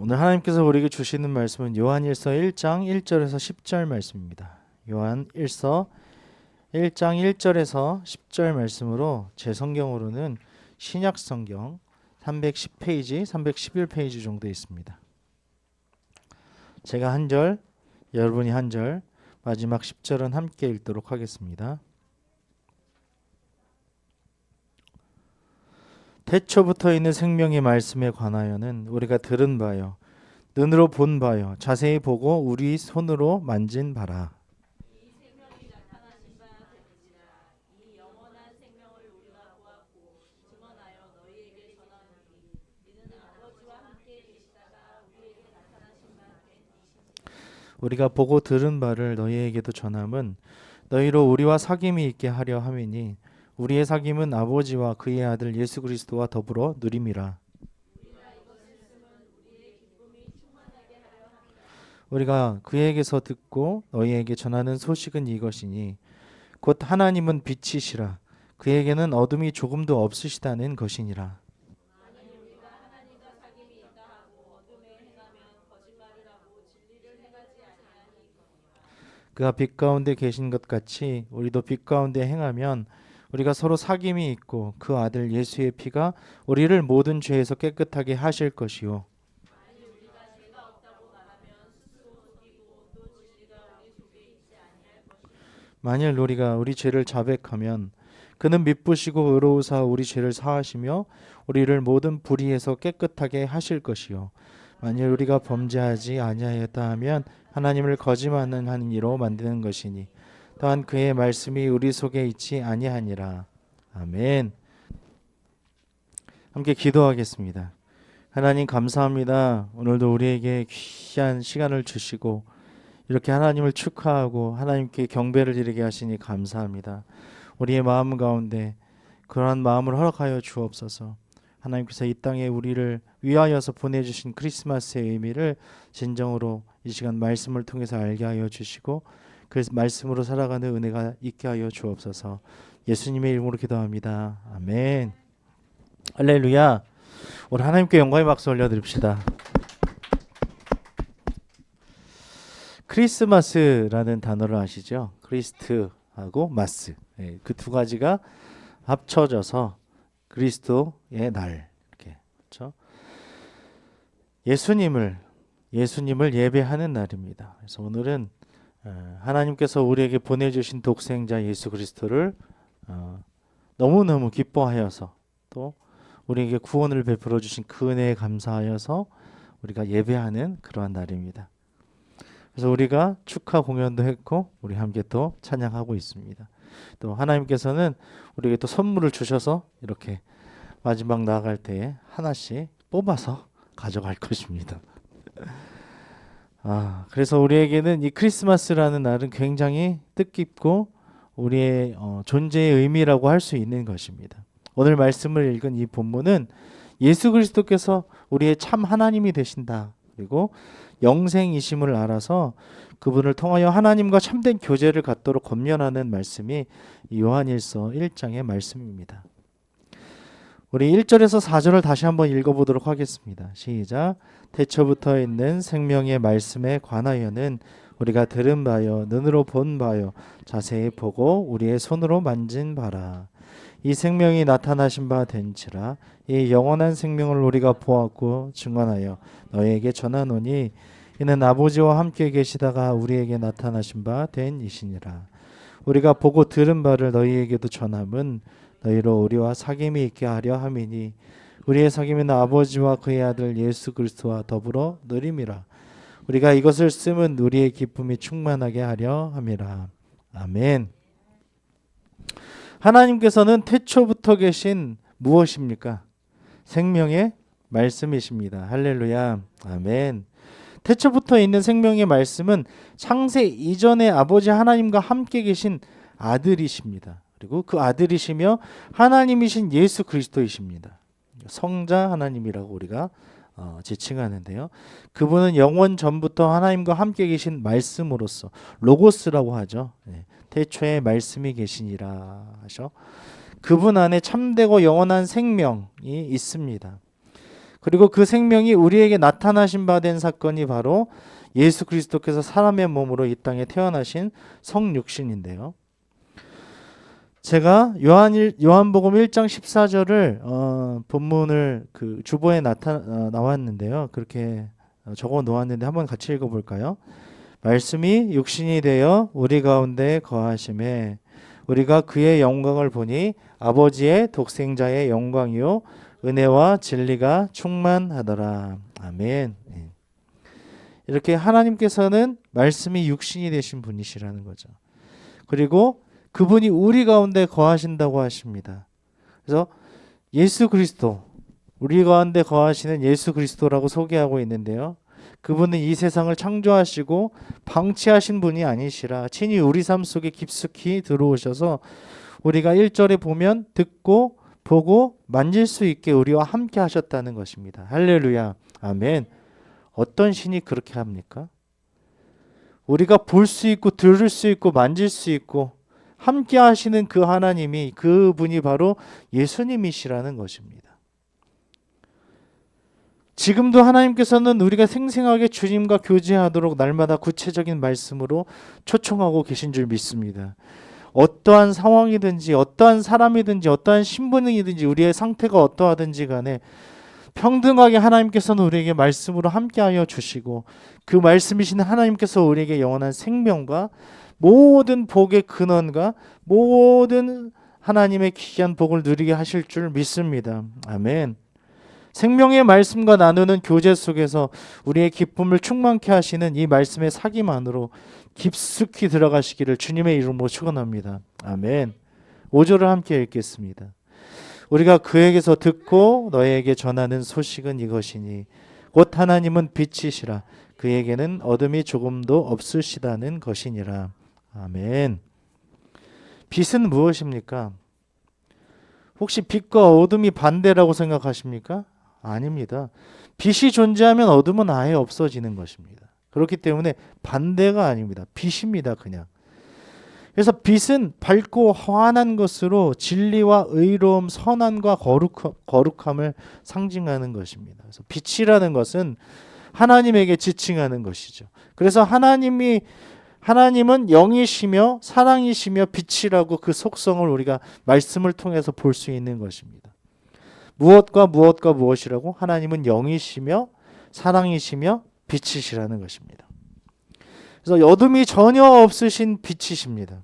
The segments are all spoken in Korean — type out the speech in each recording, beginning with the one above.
오늘 하나님께서 우리에게 주시는 말씀은 요한일서 1장 1절에서 10절 말씀입니다. 요한일서 1장 1절에서 10절 말씀으로 제 성경으로는 신약 성경 310페이지, 311페이지 정도 있습니다. 제가 한 절, 여러분이 한 절, 마지막 10절은 함께 읽도록 하겠습니다. 태초부터 있는 생명의 말씀에 관하여는 우리가 들은 바요, 눈으로 본 바요, 자세히 보고 우리 손으로 만진 바라. 이 생명이 나타나신 바 되는지라. 이 영원한 생명을 우리가 보았고 증언하여 너희에게 전하노니 이는 아버지와 함께 계시다가 우리에게 나타나신 바 된 이시니라. 우리가 보고 들은 바를 너희에게도 전함은 너희로 우리와 사귐이 있게 하려 함이니 우리의 사귐은 아버지와 그의 아들 예수 그리스도와 더불어 누림이라. 우리가 그에게서 듣고 너희에게 전하는 소식은 이것이니 곧 하나님은 빛이시라. 그에게는 어둠이 조금도 없으시다는 것이니라. 만일 우리가 하나님과 사귐이 있다 하고 어둠에 행하면 거짓말을 하고 진리를 행하지 아니하니거니와. 그가 빛 가운데 계신 것 같이 우리도 빛 가운데 행하면 우리가 서로 사귐이 있고 그 아들 예수의 피가 우리를 모든 죄에서 깨끗하게 하실 것이요. 만일 우리가 죄가 없다고 말하면 스스로 속이고 또 진리가 우리 속에 있지 아니할 것이니. 만일 우리가 우리 죄를 자백하면 그는 미쁘시고 의로우사 우리 죄를 사하시며 우리를 모든 불의에서 깨끗하게 하실 것이요. 만일 우리가 범죄하지 아니하였다 하면 하나님을 거짓말하는 이로 만드는 것이니 또한 그의 말씀이 우리 속에 있지 아니하니라. 아멘. 함께 기도하겠습니다. 하나님 감사합니다. 오늘도 우리에게 귀한 시간을 주시고 이렇게 하나님을 축하하고 하나님께 경배를 드리게 하시니 감사합니다. 우리의 마음 가운데 그러한 마음을 허락하여 주옵소서. 하나님께서 이 땅에 우리를 위하여서 보내주신 크리스마스의 의미를 진정으로 이 시간 말씀을 통해서 알게 하여 주시고 그 말씀으로 살아가는 은혜가 있게 하여 주옵소서. 예수님의 이름으로 기도합니다. 아멘. 할렐루야. 오늘 하나님께 영광의 박수 올려드립시다. 크리스마스라는 단어를 아시죠? 크리스트하고 마스, 그 두 가지가 합쳐져서 그리스도의 날, 이렇게 그렇죠? 예수님을 예배하는 날입니다. 그래서 오늘은 하나님께서 우리에게 보내주신 독생자 예수 그리스도를 너무너무 기뻐하여서 또 우리에게 구원을 베풀어 주신 그 은혜에 감사하여서 우리가 예배하는 그러한 날입니다. 그래서 우리가 축하 공연도 했고 우리 함께 또 찬양하고 있습니다. 또 하나님께서는 우리에게 또 선물을 주셔서 이렇게 마지막 나아갈 때에 하나씩 뽑아서 가져갈 것입니다. 그래서 우리에게는 이 크리스마스라는 날은 굉장히 뜻깊고 우리의 존재의 의미라고 할 수 있는 것입니다. 오늘 말씀을 읽은 이 본문은 예수 그리스도께서 우리의 참 하나님이 되신다. 그리고 영생이심을 알아서 그분을 통하여 하나님과 참된 교제를 갖도록 권면하는 말씀이 요한일서 1장의 말씀입니다. 우리 1절에서 4절을 다시 한번 읽어보도록 하겠습니다. 시작. 태초부터 있는 생명의 말씀에 관하여는 우리가 들은 바요, 눈으로 본 바요, 자세히 보고 우리의 손으로 만진 바라. 이 생명이 나타나신 바 된지라. 이 영원한 생명을 우리가 보았고 증언하여 너희에게 전하노니 이는 아버지와 함께 계시다가 우리에게 나타나신 바 된 이시니라. 우리가 보고 들은 바를 너희에게도 전함은 너희로 우리와 사귐이 있게 하려 함이니 우리의 사귐은 아버지와 그의 아들 예수 그리스도와 더불어 누림이라. 우리가 이것을 쓰면 우리의 기쁨이 충만하게 하려 함이라. 아멘. 하나님께서는 태초부터 계신 무엇입니까? 생명의 말씀이십니다. 할렐루야. 아멘. 태초부터 있는 생명의 말씀은 창세 이전에 아버지 하나님과 함께 계신 아들이십니다. 그리고 그 아들이시며 하나님이신 예수 그리스도이십니다. 성자 하나님이라고 우리가 지칭하는데요. 그분은 영원 전부터 하나님과 함께 계신 말씀으로서 로고스라고 하죠. 태초에 말씀이 계시니라 하셔. 그분 안에 참되고 영원한 생명이 있습니다. 그리고 그 생명이 우리에게 나타나신 바 된 사건이 바로 예수 그리스도께서 사람의 몸으로 이 땅에 태어나신 성육신인데요. 제가 요한복음 1장 14절을 본문을 그 주보에 나왔는데요. 그렇게 적어 놓았는데 한번 같이 읽어볼까요? 말씀이 육신이 되어 우리 가운데 거하심에 우리가 그의 영광을 보니 아버지의 독생자의 영광이요 은혜와 진리가 충만하더라. 아멘. 이렇게 하나님께서는 말씀이 육신이 되신 분이시라는 거죠. 그리고 그분이 우리 가운데 거하신다고 하십니다. 그래서 예수 그리스도, 우리 가운데 거하시는 예수 그리스도라고 소개하고 있는데요. 그분은 이 세상을 창조하시고 방치하신 분이 아니시라 친히 우리 삶 속에 깊숙이 들어오셔서 우리가 1절에 보면 듣고 보고 만질 수 있게 우리와 함께 하셨다는 것입니다. 할렐루야. 아멘. 어떤 신이 그렇게 합니까? 우리가 볼 수 있고 들을 수 있고 만질 수 있고 함께 하시는 그 하나님이, 그분이 바로 예수님이시라는 것입니다. 지금도 하나님께서는 우리가 생생하게 주님과 교제하도록 날마다 구체적인 말씀으로 초청하고 계신 줄 믿습니다. 어떠한 상황이든지 어떠한 사람이든지 어떠한 신분이든지 우리의 상태가 어떠하든지 간에 평등하게 하나님께서는 우리에게 말씀으로 함께하여 주시고 그 말씀이신 하나님께서 우리에게 영원한 생명과 모든 복의 근원과 모든 하나님의 귀한 복을 누리게 하실 줄 믿습니다. 아멘. 생명의 말씀과 나누는 교제 속에서 우리의 기쁨을 충만케 하시는 이 말씀의 사귐 안으로 깊숙이 들어가시기를 주님의 이름으로 축원합니다. 아멘. 5절을 함께 읽겠습니다. 우리가 그에게서 듣고 너에게 전하는 소식은 이것이니 곧 하나님은 빛이시라 그에게는 어둠이 조금도 없으시다는 것이니라. 아멘. 빛은 무엇입니까? 혹시 빛과 어둠이 반대라고 생각하십니까? 아닙니다. 빛이 존재하면 어둠은 아예 없어지는 것입니다. 그렇기 때문에 반대가 아닙니다. 빛입니다, 그냥. 그래서 빛은 밝고 환한 것으로 진리와 의로움, 선함과 거룩함을 상징하는 것입니다. 그래서 빛이라는 것은 하나님에게 지칭하는 것이죠. 그래서 하나님은 영이시며 사랑이시며 빛이라고 그 속성을 우리가 말씀을 통해서 볼 수 있는 것입니다. 무엇과 무엇이라고? 하나님은 영이시며 사랑이시며 빛이시라는 것입니다. 그래서 어둠이 전혀 없으신 빛이십니다.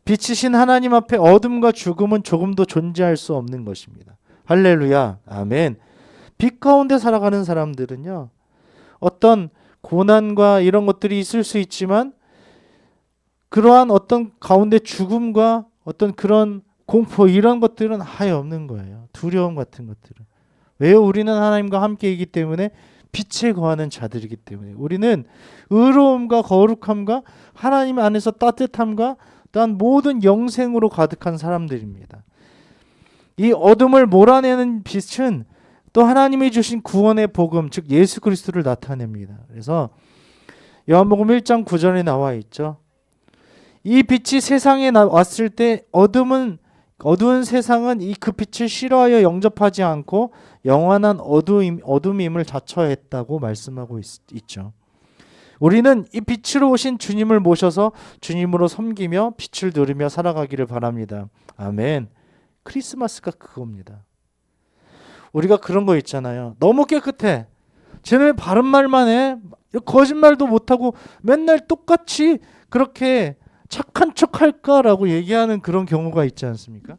빛이신 하나님 앞에 어둠과 죽음은 조금도 존재할 수 없는 것입니다. 할렐루야. 아멘. 빛 가운데 살아가는 사람들은요. 어떤 고난과 이런 것들이 있을 수 있지만 그러한 어떤 가운데 죽음과 어떤 그런 공포 이런 것들은 아예 없는 거예요. 두려움 같은 것들은. 왜요? 우리는 하나님과 함께이기 때문에 빛에 거하는 자들이기 때문에 우리는 의로움과 거룩함과 하나님 안에서 따뜻함과 또한 모든 영생으로 가득한 사람들입니다. 이 어둠을 몰아내는 빛은 또 하나님이 주신 구원의 복음, 즉 예수 그리스도를 나타냅니다. 그래서 요한복음 1장 9절에 나와 있죠. 이 빛이 세상에 왔을 때 어두운 세상은 그 빛을 싫어하여 영접하지 않고 영원한 어둠임을 자처했다고 말씀하고 있죠. 우리는 이 빛으로 오신 주님을 모셔서 주님으로 섬기며 빛을 누리며 살아가기를 바랍니다. 아멘. 크리스마스가 그겁니다. 우리가 그런 거 있잖아요. 너무 깨끗해. 쟤네 바른 말만 해. 거짓말도 못하고 맨날 똑같이 그렇게 착한 척 할까라고 얘기하는 그런 경우가 있지 않습니까?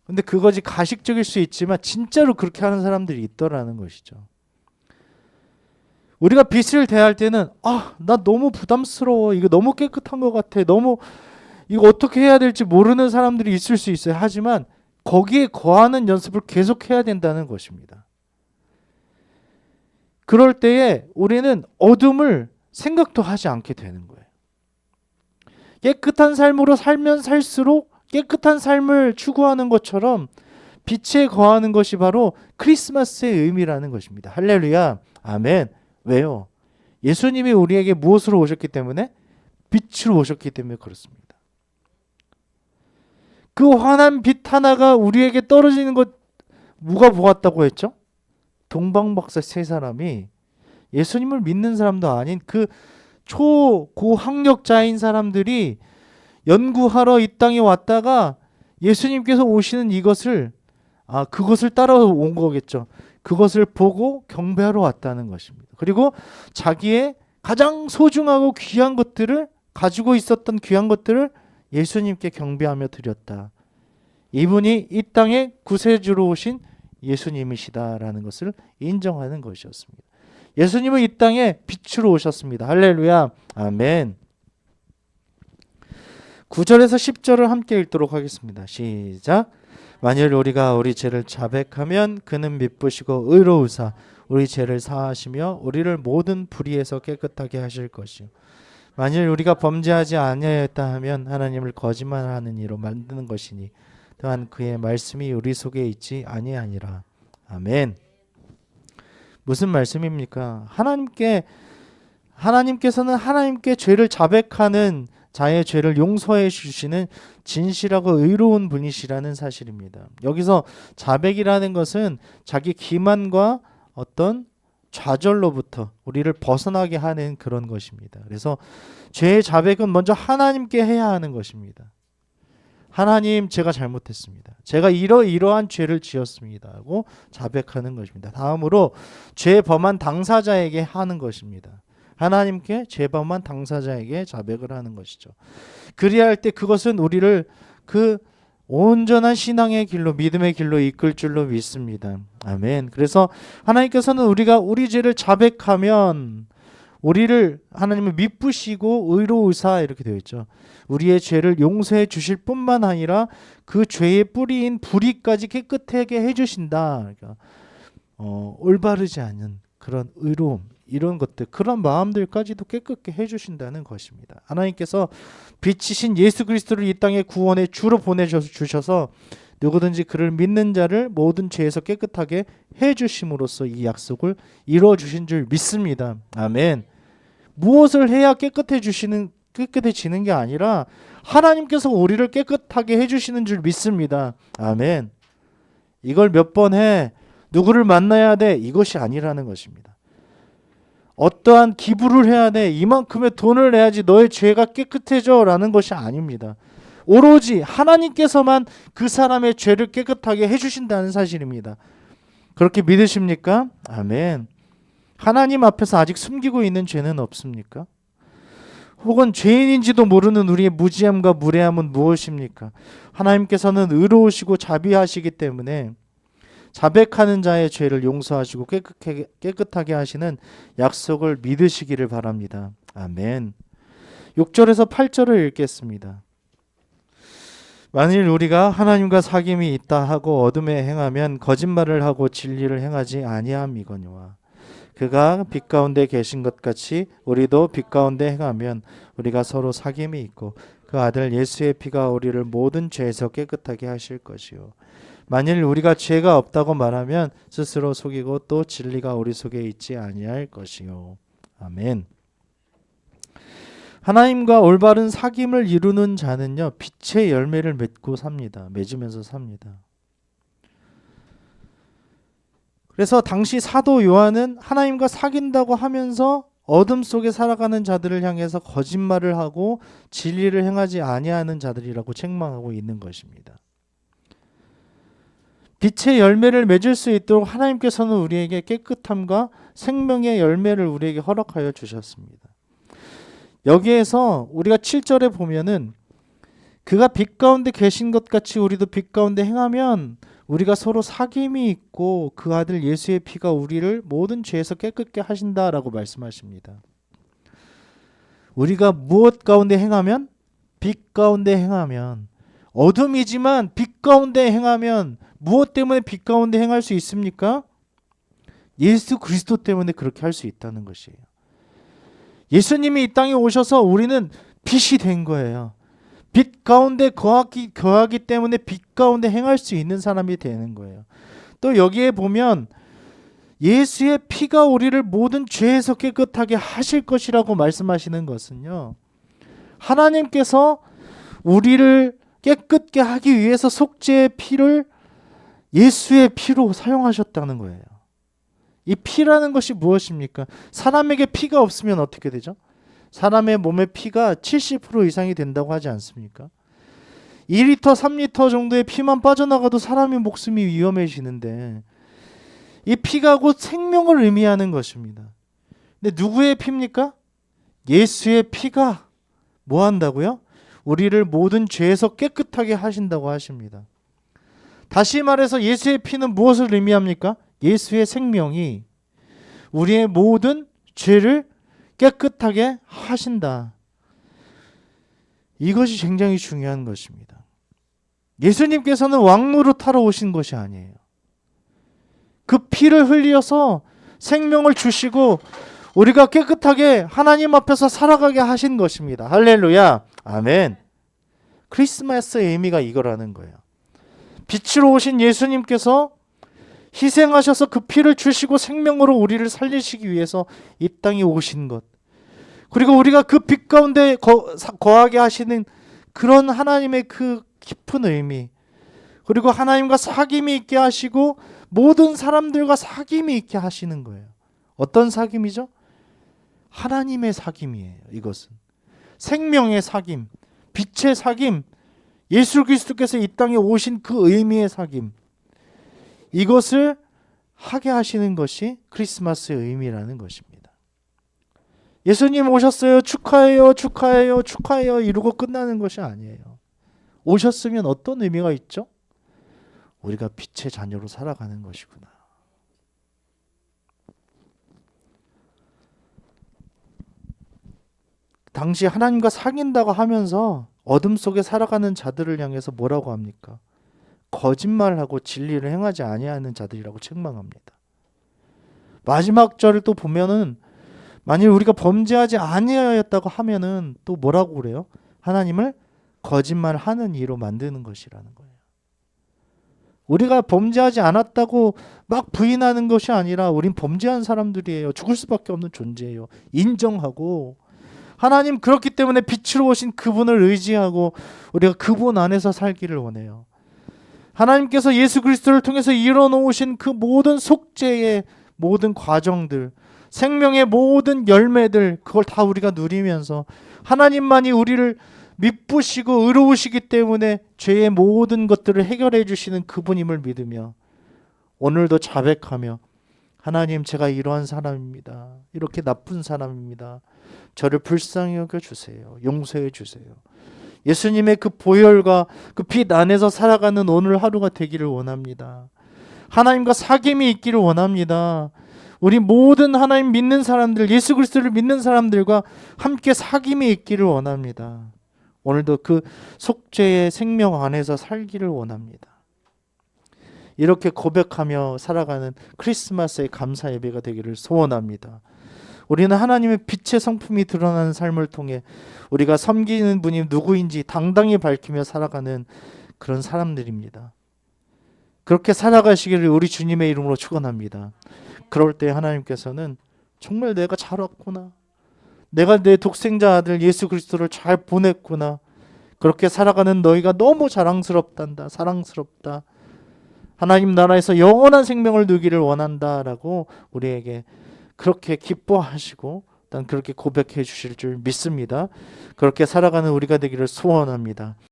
근데 그것이 가식적일 수 있지만 진짜로 그렇게 하는 사람들이 있더라는 것이죠. 우리가 빛을 대할 때는 나 너무 부담스러워. 이거 너무 깨끗한 것 같아. 너무 이거 어떻게 해야 될지 모르는 사람들이 있을 수 있어요. 하지만 거기에 거하는 연습을 계속해야 된다는 것입니다. 그럴 때에 우리는 어둠을 생각도 하지 않게 되는 거예요. 깨끗한 삶으로 살면 살수록 깨끗한 삶을 추구하는 것처럼 빛에 거하는 것이 바로 크리스마스의 의미라는 것입니다. 할렐루야. 아멘. 왜요? 예수님이 우리에게 무엇으로 오셨기 때문에? 빛으로 오셨기 때문에 그렇습니다. 그 환한 빛 하나가 우리에게 떨어지는 것 누가 보았다고 했죠? 동방박사 세 사람이 예수님을 믿는 사람도 아닌 그 초고학력자인 사람들이 연구하러 이 땅에 왔다가 예수님께서 오시는 이것을 그것을 따라온 거겠죠. 그것을 보고 경배하러 왔다는 것입니다. 그리고 자기의 가장 소중하고 귀한 것들을 가지고 있었던 귀한 것들을 예수님께 경배하며 드렸다. 이분이 이 땅에 구세주로 오신 예수님이시다라는 것을 인정하는 것이었습니다. 예수님은 이 땅에 빛으로 오셨습니다. 할렐루야. 아멘. 9절에서 10절을 함께 읽도록 하겠습니다. 시작. 만일 우리가 우리 죄를 자백하면 그는 미쁘시고 의로우사 우리 죄를 사하시며 우리를 모든 불의에서 깨끗하게 하실 것이요 만일 우리가 범죄하지 아니하였다 하면 하나님을 거짓말하는 이로 만드는 것이니 또한 그의 말씀이 우리 속에 있지 아니하니라. 아멘. 무슨 말씀입니까? 하나님께서는 하나님께 죄를 자백하는 자의 죄를 용서해 주시는 진실하고 의로운 분이시라는 사실입니다. 여기서 자백이라는 것은 자기 기만과 어떤 좌절로부터 우리를 벗어나게 하는 그런 것입니다. 그래서 죄의 자백은 먼저 하나님께 해야 하는 것입니다. 하나님, 제가 잘못했습니다. 제가 이러한 죄를 지었습니다 하고 자백하는 것입니다. 다음으로 죄 범한 당사자에게 하는 것입니다. 하나님께 죄 범한 당사자에게 자백을 하는 것이죠. 그리야 할 때 그것은 우리를 그 온전한 신앙의 길로, 믿음의 길로 이끌 줄로 믿습니다. 아멘. 그래서 하나님께서는 우리가 우리 죄를 자백하면 우리를 하나님은 미쁘시고 의로우사 이렇게 되어 있죠. 우리의 죄를 용서해 주실 뿐만 아니라 그 죄의 뿌리인 불의까지 깨끗하게 해주신다. 그러니까 올바르지 않은 그런 의로움, 이런 것들, 그런 마음들까지도 깨끗게 해주신다는 것입니다. 하나님께서 빛이신 예수 그리스도를 이 땅에 구원의 주로 보내주셔서 누구든지 그를 믿는 자를 모든 죄에서 깨끗하게 해주심으로써 이 약속을 이루어주신 줄 믿습니다. 아멘. 무엇을 해야 깨끗해지는 게 아니라 하나님께서 우리를 깨끗하게 해주시는 줄 믿습니다. 아멘. 이걸 몇 번 해, 누구를 만나야 돼, 이것이 아니라는 것입니다. 어떠한 기부를 해야 돼, 이만큼의 돈을 내야지 너의 죄가 깨끗해져 라는 것이 아닙니다. 오로지 하나님께서만 그 사람의 죄를 깨끗하게 해주신다는 사실입니다. 그렇게 믿으십니까? 아멘. 하나님 앞에서 아직 숨기고 있는 죄는 없습니까? 혹은 죄인인지도 모르는 우리의 무지함과 무례함은 무엇입니까? 하나님께서는 의로우시고 자비하시기 때문에 자백하는 자의 죄를 용서하시고 깨끗하게 하시는 약속을 믿으시기를 바랍니다. 아멘. 6절에서 8절을 읽겠습니다. 만일 우리가 하나님과 사귐이 있다 하고 어둠에 행하면 거짓말을 하고 진리를 행하지 아니함이거니와 그가 빛 가운데 계신 것 같이 우리도 빛 가운데 행하면 우리가 서로 사귐이 있고 그 아들 예수의 피가 우리를 모든 죄에서 깨끗하게 하실 것이요 만일 우리가 죄가 없다고 말하면 스스로 속이고 또 진리가 우리 속에 있지 아니할 것이요. 아멘. 하나님과 올바른 사귐을 이루는 자는요 빛의 열매를 맺으면서 삽니다. 그래서 당시 사도 요한은 하나님과 사귄다고 하면서 어둠 속에 살아가는 자들을 향해서 거짓말을 하고 진리를 행하지 아니하는 자들이라고 책망하고 있는 것입니다. 빛의 열매를 맺을 수 있도록 하나님께서는 우리에게 깨끗함과 생명의 열매를 우리에게 허락하여 주셨습니다. 여기에서 우리가 7절에 보면은 그가 빛 가운데 계신 것 같이 우리도 빛 가운데 행하면 우리가 서로 사귐이 있고 그 아들 예수의 피가 우리를 모든 죄에서 깨끗게 하신다라고 말씀하십니다. 우리가 무엇 가운데 행하면? 빛 가운데 행하면, 어둠이지만 빛 가운데 행하면 무엇 때문에 빛 가운데 행할 수 있습니까? 예수 그리스도 때문에 그렇게 할 수 있다는 것이에요. 예수님이 이 땅에 오셔서 우리는 빛이 된 거예요. 빛 가운데 거하기 때문에 빛 가운데 행할 수 있는 사람이 되는 거예요. 또 여기에 보면 예수의 피가 우리를 모든 죄에서 깨끗하게 하실 것이라고 말씀하시는 것은요, 하나님께서 우리를 깨끗게 하기 위해서 속죄의 피를 예수의 피로 사용하셨다는 거예요. 이 피라는 것이 무엇입니까? 사람에게 피가 없으면 어떻게 되죠? 사람의 몸에 피가 70% 이상이 된다고 하지 않습니까? 2리터, 3리터 정도의 피만 빠져나가도 사람의 목숨이 위험해지는데 이 피가 곧 생명을 의미하는 것입니다. 근데 누구의 피입니까? 예수의 피가 뭐 한다고요? 우리를 모든 죄에서 깨끗하게 하신다고 하십니다. 다시 말해서 예수의 피는 무엇을 의미합니까? 예수의 생명이 우리의 모든 죄를 깨끗하게 하신다. 이것이 굉장히 중요한 것입니다. 예수님께서는 왕노릇하러 오신 것이 아니에요. 그 피를 흘려서 생명을 주시고 우리가 깨끗하게 하나님 앞에서 살아가게 하신 것입니다. 할렐루야. 아멘. 크리스마스의 의미가 이거라는 거예요. 빛으로 오신 예수님께서 희생하셔서 그 피를 주시고 생명으로 우리를 살리시기 위해서 이 땅에 오신 것. 그리고 우리가 그 빛 가운데 거하게 하시는 그런 하나님의 그 깊은 의미. 그리고 하나님과 사귐이 있게 하시고 모든 사람들과 사귐이 있게 하시는 거예요. 어떤 사귐이죠? 하나님의 사귐이에요. 이것은 생명의 사귐, 빛의 사귐, 예수 그리스도께서 이 땅에 오신 그 의미의 사귐, 이것을 하게 하시는 것이 크리스마스의 의미라는 것입니다. 예수님 오셨어요. 축하해요. 축하해요. 축하해요. 이러고 끝나는 것이 아니에요. 오셨으면 어떤 의미가 있죠? 우리가 빛의 자녀로 살아가는 것이구나. 당시 하나님과 사귄다고 하면서 어둠 속에 살아가는 자들을 향해서 뭐라고 합니까? 거짓말하고 진리를 행하지 아니하는 자들이라고 책망합니다. 마지막 절을 또 보면은 만일 우리가 범죄하지 아니하였다고 하면은 또 뭐라고 그래요? 하나님을 거짓말하는 이로 만드는 것이라는 거예요. 우리가 범죄하지 않았다고 막 부인하는 것이 아니라 우린 범죄한 사람들이에요. 죽을 수밖에 없는 존재예요. 인정하고 하나님 그렇기 때문에 빛으로 오신 그분을 의지하고 우리가 그분 안에서 살기를 원해요. 하나님께서 예수 그리스도를 통해서 이뤄놓으신 그 모든 속죄의 모든 과정들, 생명의 모든 열매들, 그걸 다 우리가 누리면서 하나님만이 우리를 미쁘시고 의로우시기 때문에 죄의 모든 것들을 해결해 주시는 그분임을 믿으며 오늘도 자백하며 하나님, 제가 이러한 사람입니다. 이렇게 나쁜 사람입니다. 저를 불쌍히 여겨 주세요. 용서해 주세요. 예수님의 그 보혈과 그 빛 안에서 살아가는 오늘 하루가 되기를 원합니다. 하나님과 사귐이 있기를 원합니다. 우리 모든 하나님 믿는 사람들, 예수 그리스도를 믿는 사람들과 함께 사귐이 있기를 원합니다. 오늘도 그 속죄의 생명 안에서 살기를 원합니다. 이렇게 고백하며 살아가는 크리스마스의 감사 예배가 되기를 소원합니다. 우리는 하나님의 빛의 성품이 드러나는 삶을 통해 우리가 섬기는 분이 누구인지 당당히 밝히며 살아가는 그런 사람들입니다. 그렇게 살아가시기를 우리 주님의 이름으로 축원합니다. 그럴 때 하나님께서는 정말 내가 잘 왔구나. 내가 내 독생자 아들 예수 그리스도를 잘 보냈구나. 그렇게 살아가는 너희가 너무 자랑스럽단다. 사랑스럽다. 하나님 나라에서 영원한 생명을 누기를 원한다라고 우리에게 그렇게 기뻐하시고 일단 그렇게 고백해 주실 줄 믿습니다. 그렇게 살아가는 우리가 되기를 소원합니다.